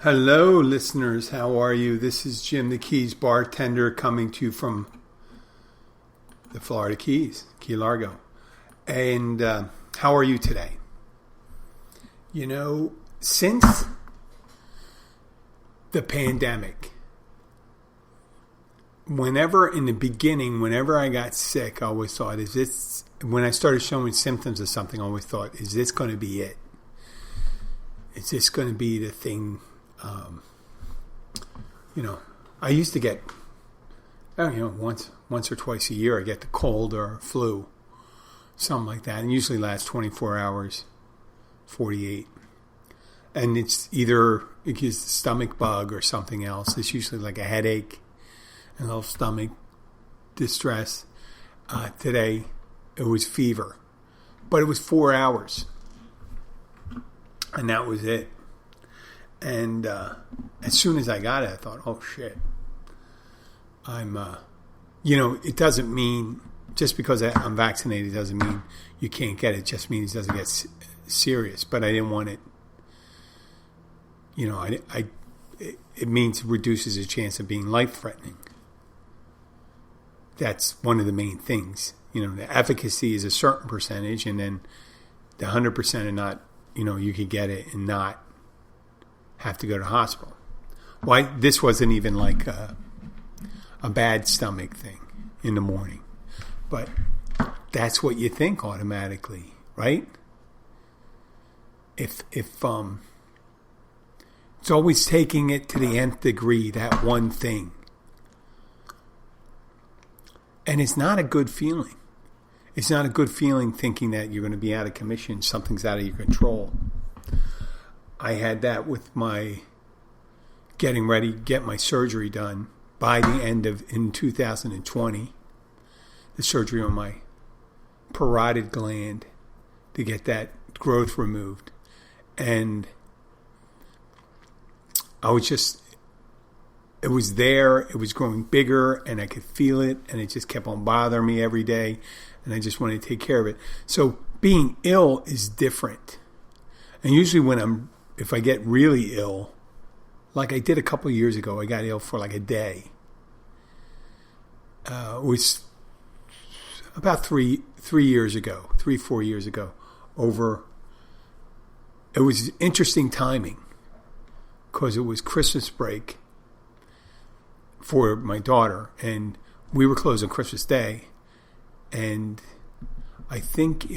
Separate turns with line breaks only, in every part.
Hello, listeners. How are you? This is Jim the Keys Bartender coming to you from the Florida Keys, Key Largo. And how are you today? You know, since the pandemic, whenever I got sick, I always thought, when I started showing symptoms of something, I always thought, is this going to be it? Is this going to be the thing? I used to get, once or twice a year, I get the cold or flu, something like that. And usually lasts 24 hours, 48. And it's either it gives the stomach bug or something else. It's usually like a headache, a little stomach distress. Today, it was fever. But it was 4 hours. And that was it. And as soon as I got it, I thought, oh, shit. It doesn't mean, just because I'm vaccinated doesn't mean you can't get it. It just means it doesn't get serious. But I didn't want it, it means it reduces the chance of being life-threatening. That's one of the main things. The efficacy is a certain percentage, and then the 100% are not, you could get it and not have to go to the hospital. Why this wasn't even like a bad stomach thing in the morning, but that's what you think automatically, right? If it's always taking it to the nth degree, that one thing, and it's not a good feeling. It's not a good feeling thinking that you're going to be out of commission, something's out of your control. I had that with my getting ready to get my surgery done by the end of in 2020. The surgery on my parotid gland to get that growth removed. And it was there, it was growing bigger, and I could feel it, and it just kept on bothering me every day, and I just wanted to take care of it. So being ill is different. And usually if I get really ill, like I did a couple of years ago, I got ill for like a day. It was about 4 years ago. It was interesting timing because it was Christmas break for my daughter, and we were closed on Christmas Day, and I think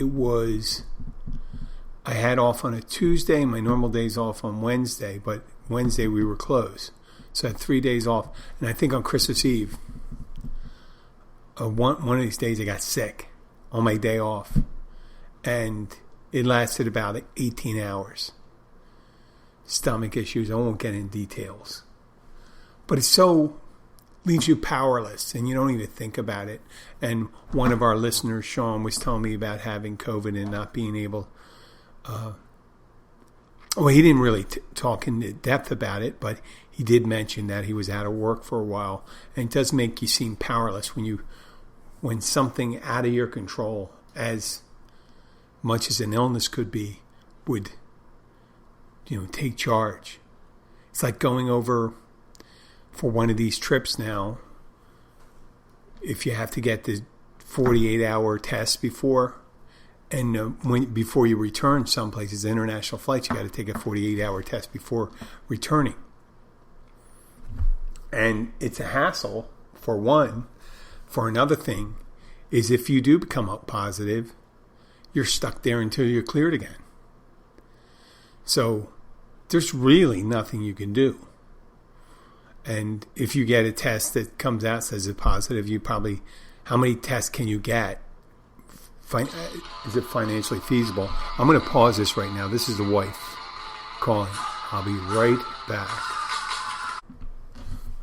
I had off on a Tuesday, my normal day's off on Wednesday, but Wednesday we were closed. So I had 3 days off. And I think on Christmas Eve, one of these days I got sick on my day off. And it lasted about 18 hours. Stomach issues, I won't get into details. But leaves you powerless, and you don't even think about it. And one of our listeners, Sean, was telling me about having COVID and not being able he didn't really talk in depth about it, but he did mention that he was out of work for a while, and it does make you seem powerless when something out of your control, as much as an illness could be, would take charge. It's like going over for one of these trips now. If you have to get the 48-hour test before. And before you return some places, international flights, you got to take a 48-hour test before returning. And it's a hassle, for one. For another thing, is if you do become up positive, you're stuck there until you're cleared again. So there's really nothing you can do. And if you get a test that comes out says it's positive, how many tests can you get? Is it financially feasible? I'm going to pause this right now. This is the wife calling. I'll be right back.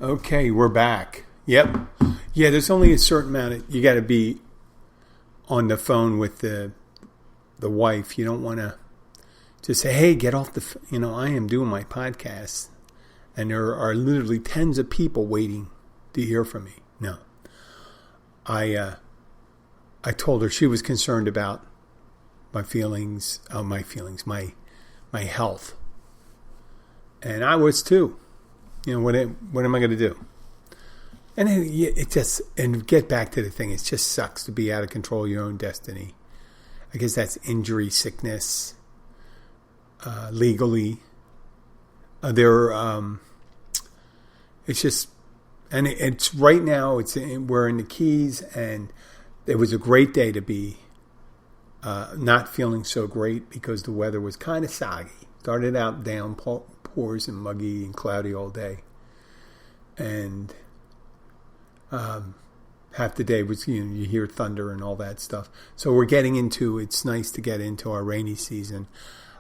Okay, we're back. Yep. Yeah, there's only a certain amount you got to be on the phone with the wife. You don't want to just say, hey, get off I am doing my podcast. And there are literally tens of people waiting to hear from me. No. I told her she was concerned about my health. And I was too. What am I going to do? And it just, and get back to the thing, it just sucks to be out of control of your own destiny. I guess that's injury, sickness, legally. It's just, and it's right now, we're in the Keys, and it was a great day to be not feeling so great because the weather was kind of soggy. Started out downpours and muggy and cloudy all day. And half the day was, you hear thunder and all that stuff. So it's nice to get into our rainy season.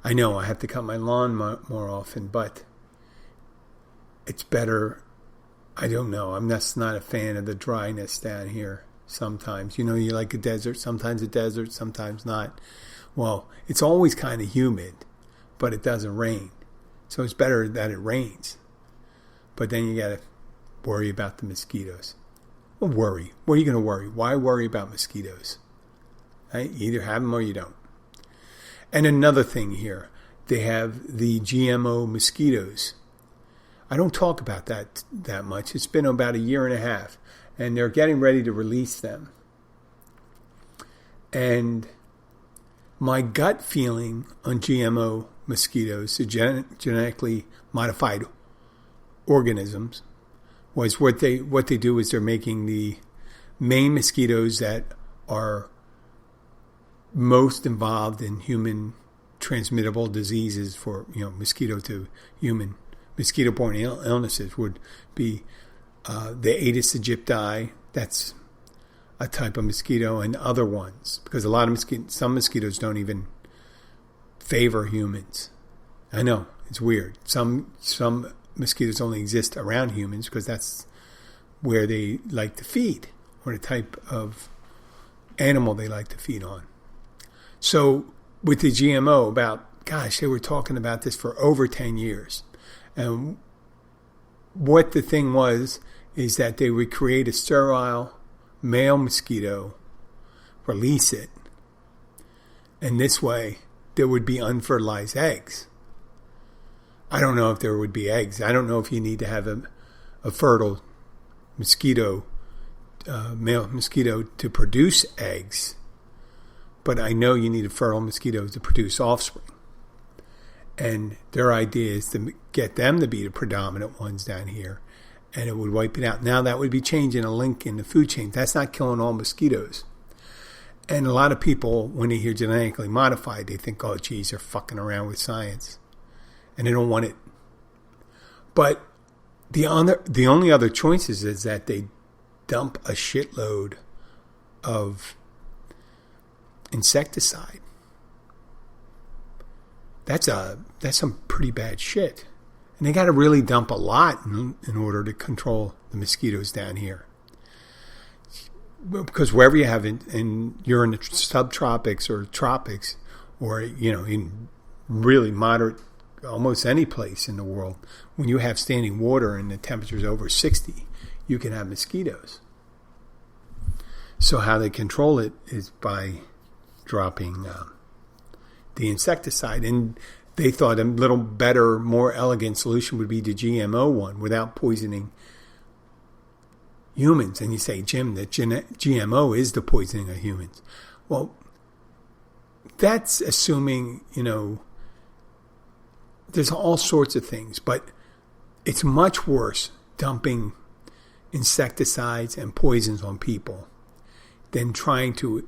I know I have to cut my lawn more often, but it's better. I don't know. I'm just not a fan of the dryness down here sometimes. You like a desert, sometimes not. Well, it's always kind of humid, but it doesn't rain. So it's better that it rains. But then you got to worry about the mosquitoes. Well, worry. What are you going to worry? Why worry about mosquitoes? Right? You either have them or you don't. And another thing here, they have the GMO mosquitoes. I don't talk about that much. It's been about a year and a half, and they're getting ready to release them. And my gut feeling on GMO mosquitoes, the genetically modified organisms, was what they do is they're making the main mosquitoes that are most involved in human transmittable diseases for mosquito to human mosquito-borne illnesses would be the Aedes aegypti. That's a type of mosquito, and other ones, because a lot of some mosquitoes don't even favor humans. I know, it's weird. Some mosquitoes only exist around humans because that's where they like to feed, or the type of animal they like to feed on. So with the GMO, they were talking about this for over 10 years. And what the thing was is that they would create a sterile male mosquito, release it, and this way there would be unfertilized eggs. I don't know if there would be eggs. I don't know if you need to have a fertile mosquito, male mosquito, to produce eggs. But I know you need a fertile mosquito to produce offspring. And their idea is to get them to be the predominant ones down here, and it would wipe it out. Now that would be changing a link in the food chain. That's not killing all mosquitoes. And a lot of people, when they hear genetically modified, they think, oh, geez, they're fucking around with science. And they don't want it. But the only other choices is that they dump a shitload of insecticide. That's some pretty bad shit. And they got to really dump a lot in order to control the mosquitoes down here. Because wherever you have you're in the subtropics or tropics, or in really moderate, almost any place in the world, when you have standing water and the temperature's over 60, you can have mosquitoes. So how they control it is by dropping the insecticide. And they thought a little better, more elegant solution would be the GMO one without poisoning humans. And you say, Jim, that GMO is the poisoning of humans. Well, that's assuming, there's all sorts of things, but it's much worse dumping insecticides and poisons on people than trying to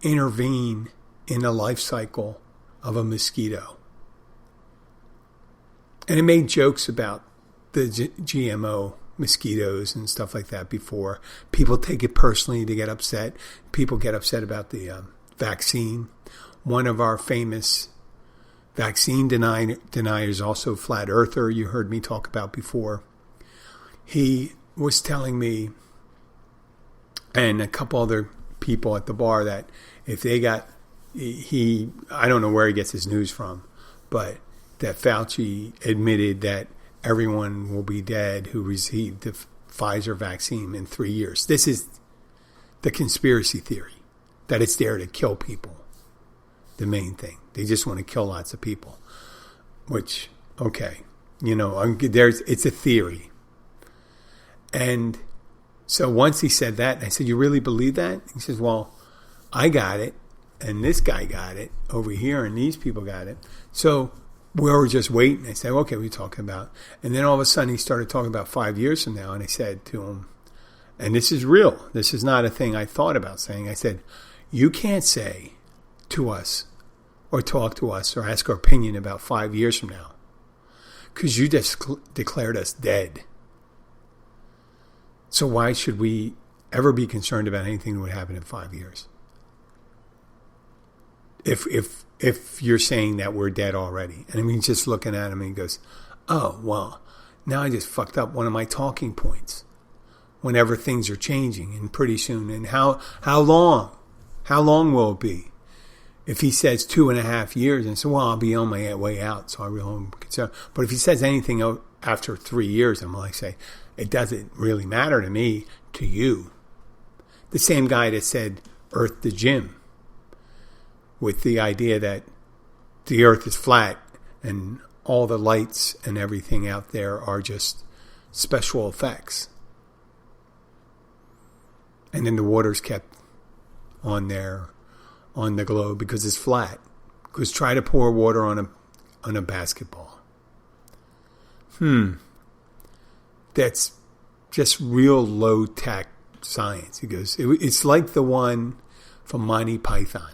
intervene in the life cycle of a mosquito. And it made jokes about the GMO mosquitoes and stuff like that before. People take it personally, they get upset. People get upset about the vaccine. One of our famous vaccine deniers, also flat earther, you heard me talk about before. He was telling me, and a couple other people at the bar, that if they got, I don't know where he gets his news from, but that Fauci admitted that everyone will be dead who received the Pfizer vaccine in 3 years. This is the conspiracy theory, that it's there to kill people. The main thing. They just want to kill lots of people. Which, okay. It's a theory. And so once he said that, I said, you really believe that? He says, well, I got it, and this guy got it over here, and these people got it. So we were just waiting. I said, okay, what are you talking about? And then all of a sudden he started talking about 5 years from now, and I said to him, and this is real. This is not a thing I thought about saying. I said, you can't say to us or talk to us or ask our opinion about 5 years from now because you just declared us dead. So why should we ever be concerned about anything that would happen in 5 years? If you're saying that we're dead already. And I mean, just looking at him and he goes, oh, well, now I just fucked up one of my talking points whenever things are changing and pretty soon. And how long? How long will it be? If he says 2.5 years and so, well, I'll be on my way out. So I really am concerned. But if he says anything after 3 years, I'm like, say, it doesn't really matter to me, to you. The same guy that said Earth the gym, with the idea that the Earth is flat and all the lights and everything out there are just special effects. And then the water's kept on the globe because it's flat. Because try to pour water on a basketball. That's just real low-tech science. He goes, it's like the one from Monty Python,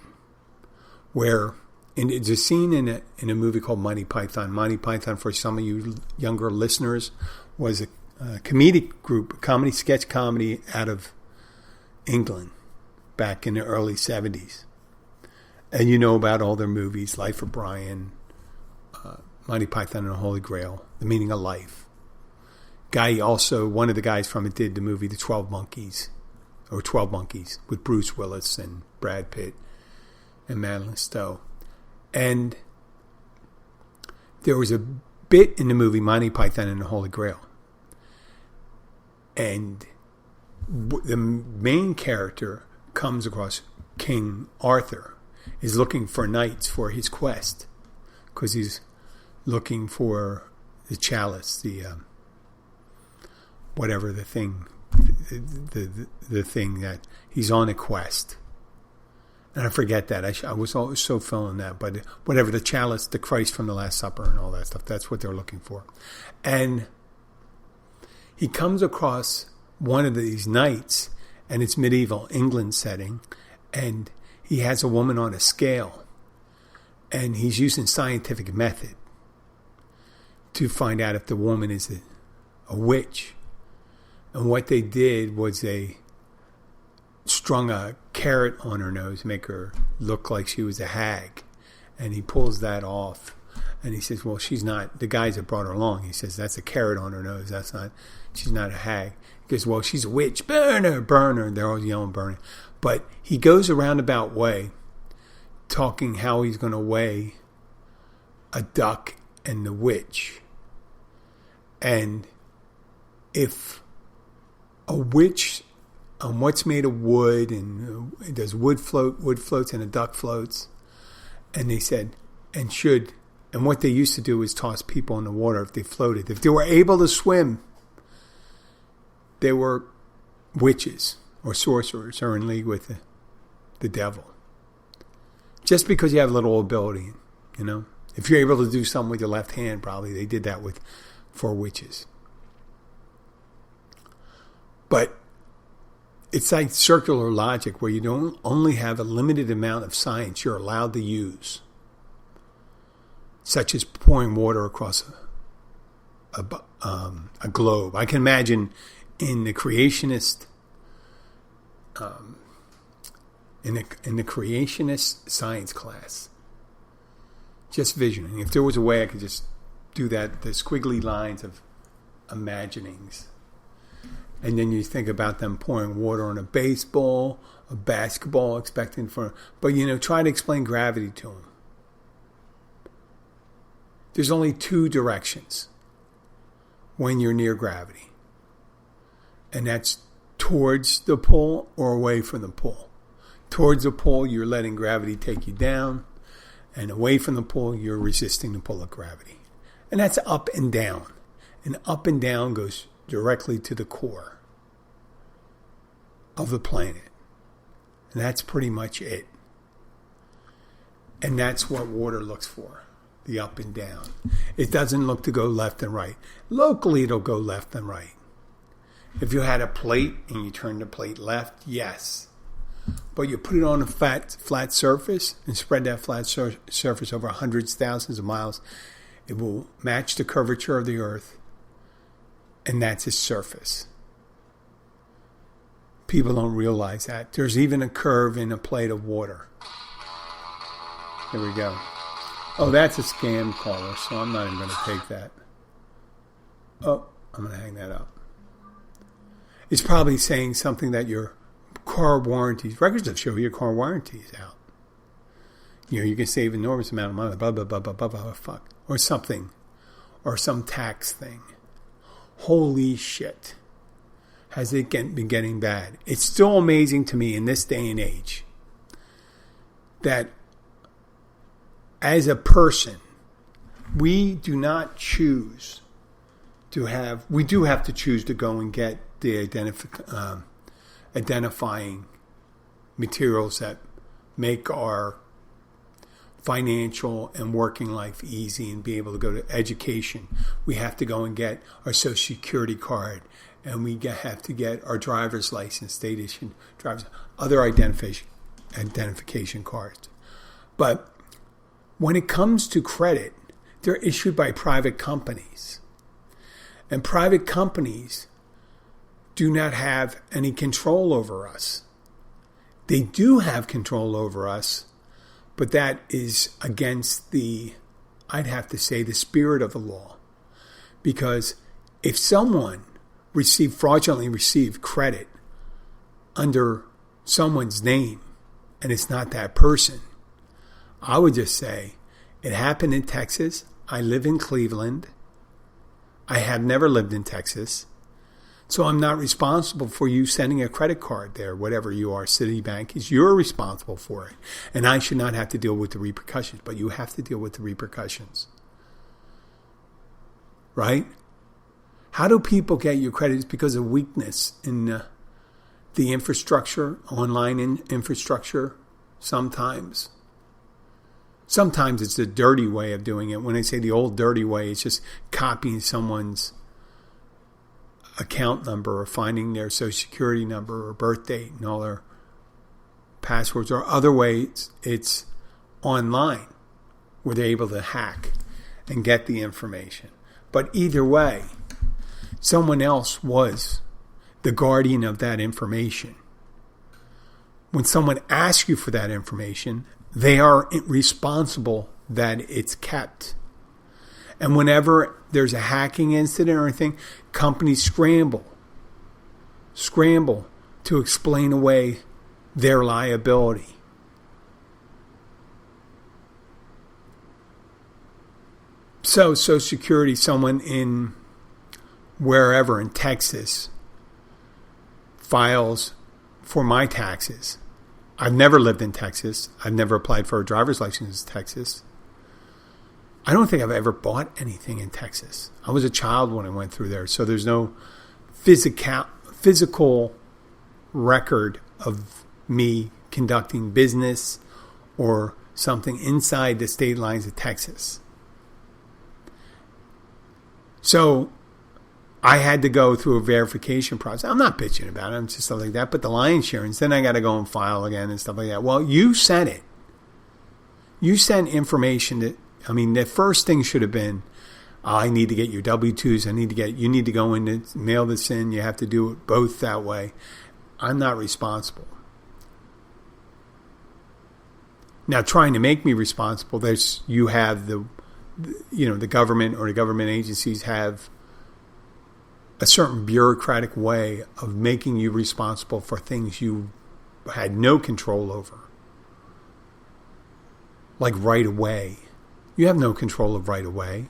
where, and it's a scene in a movie called Monty Python. Monty Python, for some of you younger listeners, was a comedic group, sketch comedy out of England back in the early 70s. And you know about all their movies, Life of Brian, Monty Python and the Holy Grail, The Meaning of Life. One of the guys from it did the movie The 12 Monkeys, with Bruce Willis and Brad Pitt and Madeline Stowe. And there was a bit in the movie Monty Python and the Holy Grail. And the main character comes across King Arthur, is looking for knights for his quest, because he's looking for the chalice, the whatever the thing, the thing that he's on a quest. And I forget that. I was always so feeling that. But whatever, the chalice, the Christ from the Last Supper and all that stuff, that's what they're looking for. And he comes across one of these knights, and it's medieval England setting, and he has a woman on a scale, and he's using scientific method to find out if the woman is a witch. And what they did was they strung a carrot on her nose, make her look like she was a hag. And he pulls that off. And he says, well, she's not, the guys that brought her along, he says, that's a carrot on her nose. She's not a hag. He goes, well, she's a witch. Burn her, burn her. They're all yelling, burn her. But he goes a roundabout way, talking how he's going to weigh a duck and the witch. And if a witch on what's made of wood, and does wood floats and a duck floats, and they said, and what they used to do is toss people in the water if they floated. If they were able to swim, they were witches or sorcerers or in league with the devil. Just because you have a little ability, If you're able to do something with your left hand, probably they did that for witches. But it's like circular logic where you don't only have a limited amount of science you're allowed to use, such as pouring water across a globe. I can imagine in the creationist in the creationist science class, just visioning. If there was a way I could just do that, the squiggly lines of imaginings. And then you think about them pouring water on a baseball, a basketball, expecting but try to explain gravity to them. There's only two directions when you're near gravity. And that's towards the pole or away from the pole. Towards the pole, you're letting gravity take you down. And away from the pole, you're resisting the pull of gravity. And that's up and down. And up and down goes directly to the core of the planet. And that's pretty much it. And that's what water looks for, the up and down. It doesn't look to go left and right. Locally, it'll go left and right. If you had a plate and you turn the plate left, yes. But you put it on a flat surface and spread that flat surface over hundreds, thousands of miles, it will match the curvature of the Earth, and that's its surface. People don't realize that. There's even a curve in a plate of water. Here we go. Oh, that's a scam caller, so I'm not even going to take that. Oh, I'm going to hang that up. It's probably saying something that your car warranty, records that show your car warranty is out. You know, you can save enormous amount of money, blah, blah, blah, blah, blah, blah, fuck. Or something. Or some tax thing. Holy shit. Has it been getting bad? It's still amazing to me in this day and age that as a person, we do not choose to have, we do have to choose to go and get the identifying materials that make our financial and working life easy and be able to go to education. We have to go and get our Social Security card, and we have to get our driver's license, state issued driver's, other identification cards. But when it comes to credit, they're issued by private companies. And private companies do not have any control over us. They do have control over us, but that is against I'd have to say, the spirit of the law. Because if someone fraudulently received credit under someone's name and it's not that person, I would just say, it happened in Texas. I live in Cleveland. I have never lived in Texas. So I'm not responsible for you sending a credit card there, whatever you are, Citibank is. You're responsible for it. And I should not have to deal with the repercussions, but you have to deal with the repercussions. Right? How do people get your credit? It's because of weakness in the infrastructure, online infrastructure, sometimes. Sometimes it's the dirty way of doing it. When I say the old dirty way, it's just copying someone's account number or finding their Social Security number or birth date and all their passwords. Or other ways, it's online where they're able to hack and get the information. But either way, someone else was the guardian of that information. When someone asks you for that information, they are responsible that it's kept. And whenever there's a hacking incident or anything, companies scramble to explain away their liability. So Social Security, someone in wherever in Texas files for my taxes. I've never lived in Texas. I've never applied for a driver's license in Texas. I don't think I've ever bought anything in Texas. I was a child when I went through there, so there's no physical record of me conducting business or something inside the state lines of Texas. So I had to go through a verification process. I'm not bitching about it. I'm just stuff like that. But the lion's share, and then I got to go and file again and stuff like that. Well, you sent it. You sent information that, I mean, the first thing should have been, I need to get your W-2s. You need to go in and mail this in. You have to do it both that way. I'm not responsible. Now, trying to make me responsible, you have the government or the government agencies have a certain bureaucratic way of making you responsible for things you had no control over. Like right away. You have no control of right away.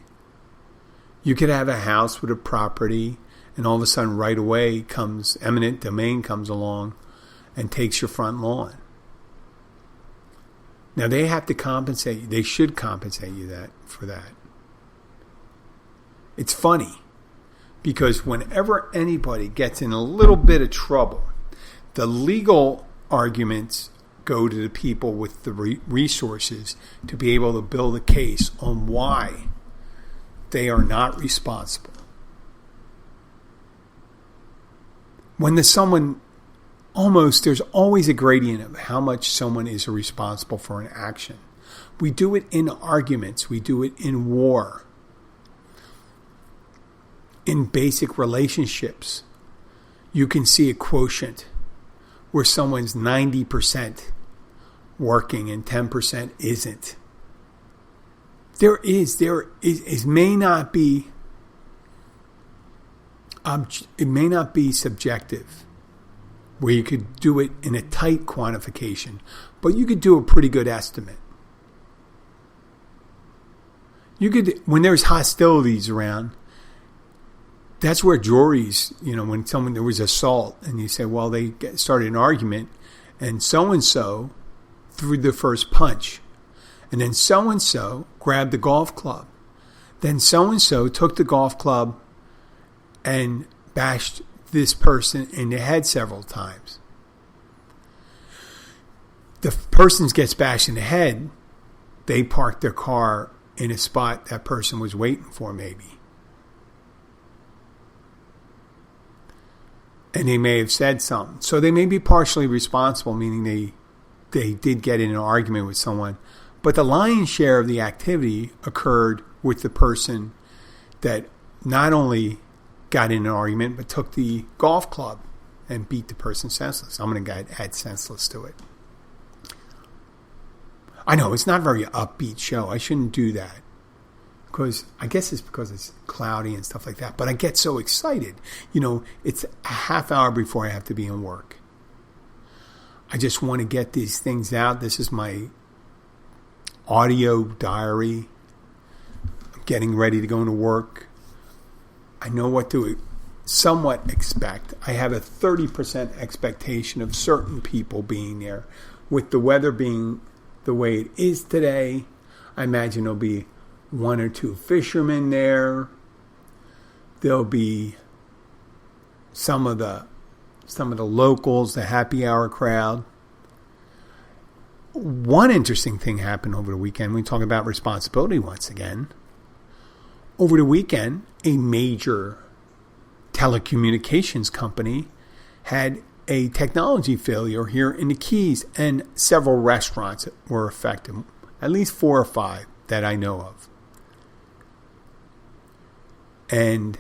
You could have a house with a property, and all of a sudden right away comes, eminent domain comes along and takes your front lawn. Now they have to compensate you. They should compensate you for that. It's funny because whenever anybody gets in a little bit of trouble, the legal arguments go to the people with the resources to be able to build a case on why they are not responsible. When there's always a gradient of how much someone is responsible for an action. We do it in arguments. We do it in war. In basic relationships, you can see a quotient where someone's 90% working and 10% isn't. It may not be subjective, where you could do it in a tight quantification, but you could do a pretty good estimate. When there's hostilities around, that's where juries, when there was assault, and you say, well, they started an argument, and so threw the first punch, and then so grabbed the golf club, then so took the golf club and bashed this person in the head several times. The person gets bashed in the head, they parked their car in a spot that person was waiting for, maybe. And they may have said something. So they may be partially responsible, meaning they did get in an argument with someone. But the lion's share of the activity occurred with the person that not only got in an argument, but took the golf club and beat the person senseless. I'm going to add senseless to it. I know, it's not a very upbeat show. I shouldn't do that. I guess it's because it's cloudy and stuff like that. But I get so excited. It's a half hour before I have to be in work. I just want to get these things out. This is my audio diary. I'm getting ready to go into work. I know what to somewhat expect. I have a 30% expectation of certain people being there. With the weather being the way it is today, I imagine there'll be one or two fishermen there. There'll be some of the locals, the happy hour crowd. One interesting thing happened over the weekend. We talk about responsibility once again. Over the weekend, a major telecommunications company had a technology failure here in the Keys, and several restaurants were affected. At least 4 or 5 that I know of. And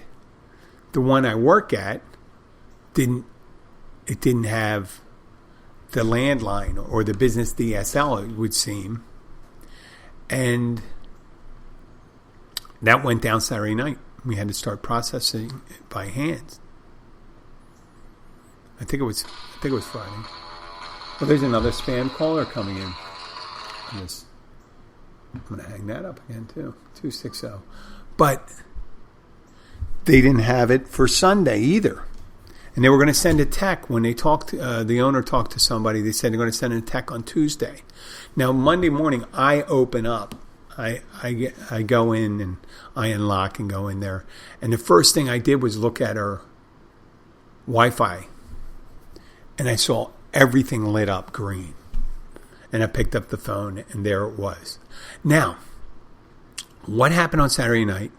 the one I work at didn't have the landline or the business DSL, it would seem. And that went down Saturday night. We had to start processing it by hand. I think it was Friday. Well, there's another spam caller coming in. I'm going to hang that up again too. 260. But they didn't have it for Sunday either. And they were going to send a tech when they talked. The owner talked to somebody. They said they're going to send a tech on Tuesday. Now Monday morning, I open up. I go in and I unlock and go in there. And the first thing I did was look at our Wi-Fi, and I saw everything lit up green. And I picked up the phone, and there it was. Now, what happened on Saturday night?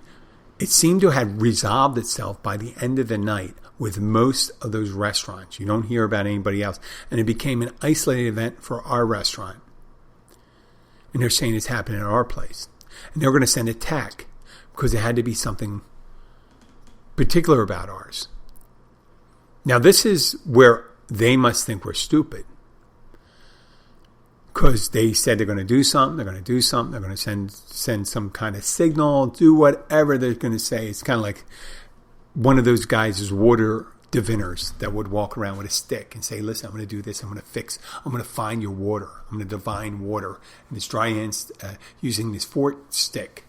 It seemed to have resolved itself by the end of the night with most of those restaurants. You don't hear about anybody else. And it became an isolated event for our restaurant. And they're saying it's happening at our place. And they're going to send a tech because it had to be something particular about ours. Now, this is where they must think we're stupid. Because they said they're going to do something, they're going to send some kind of signal, do whatever they're going to say. It's kind of like one of those guys is water diviners that would walk around with a stick and say, listen, I'm going to do this, I'm going to find your water, I'm going to divine water. And it's dry ends using this fort stick.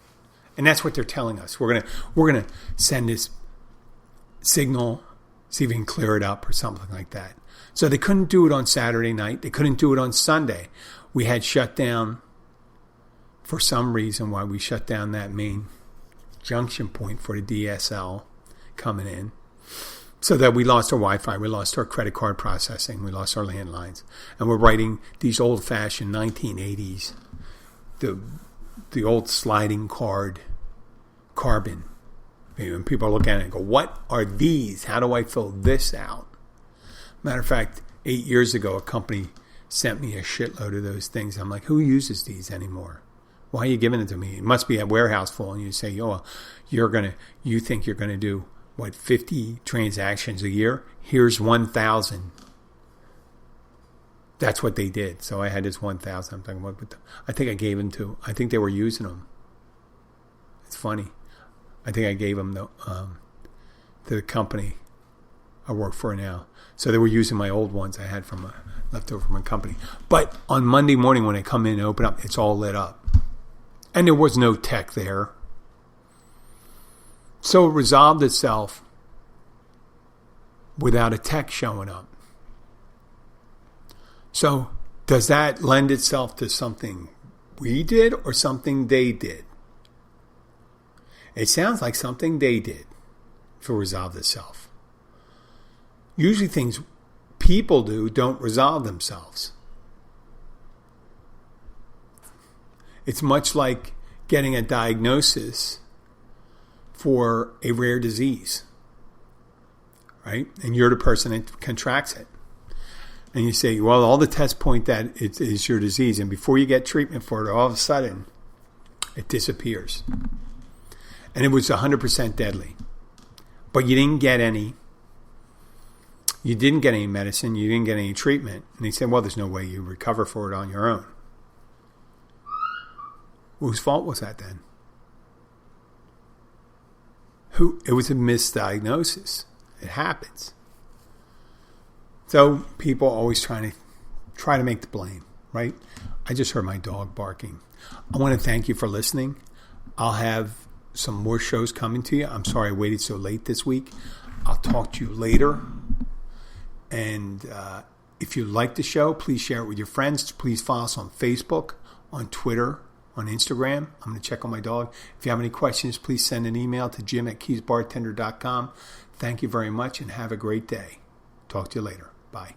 And that's what they're telling us. We're going to send this signal, see if we can clear it up or something like that. So they couldn't do it on Saturday night. They couldn't do it on Sunday. We had shut down, for some reason, why we shut down that main junction point for the DSL coming in. So that we lost our Wi-Fi, we lost our credit card processing, we lost our landlines. And we're writing these old-fashioned 1980s, the old sliding card, carbon. And people are looking at it and go, what are these? How do I fill this out? Matter of fact, 8 years ago, a company sent me a shitload of those things. I'm like, who uses these anymore? Why are you giving it to me? It must be a warehouse full. And you say, oh, you think you're going to do, 50 transactions a year? Here's 1,000. That's what they did. So I had this 1,000. I'm talking about, I think I gave them I think they were using them. It's funny. I think I gave them to the company I work for now. So they were using my old ones I had left over from my company. But on Monday morning when I come in and open up, it's all lit up. And there was no tech there. So it resolved itself without a tech showing up. So does that lend itself to something we did or something they did? It sounds like something they did to resolve itself. Usually things people do don't resolve themselves. It's much like getting a diagnosis for a rare disease, right? And you're the person that contracts it. And you say, well, all the tests point that it is your disease. And before you get treatment for it, all of a sudden, it disappears. And it was 100% deadly. But you didn't get any. You didn't get any medicine. You didn't get any treatment. And they said, well, there's no way you recover for it on your own. Whose fault was that then? It was a misdiagnosis. It happens. So people always try to make the blame, right? I just heard my dog barking. I want to thank you for listening. I'll have some more shows coming to you. I'm sorry I waited so late this week. I'll talk to you later. And if you like the show, please share it with your friends. Please follow us on Facebook, on Twitter, on Instagram. I'm going to check on my dog. If you have any questions, please send an email to jim@keysbartender.com. Thank you very much and have a great day. Talk to you later. Bye.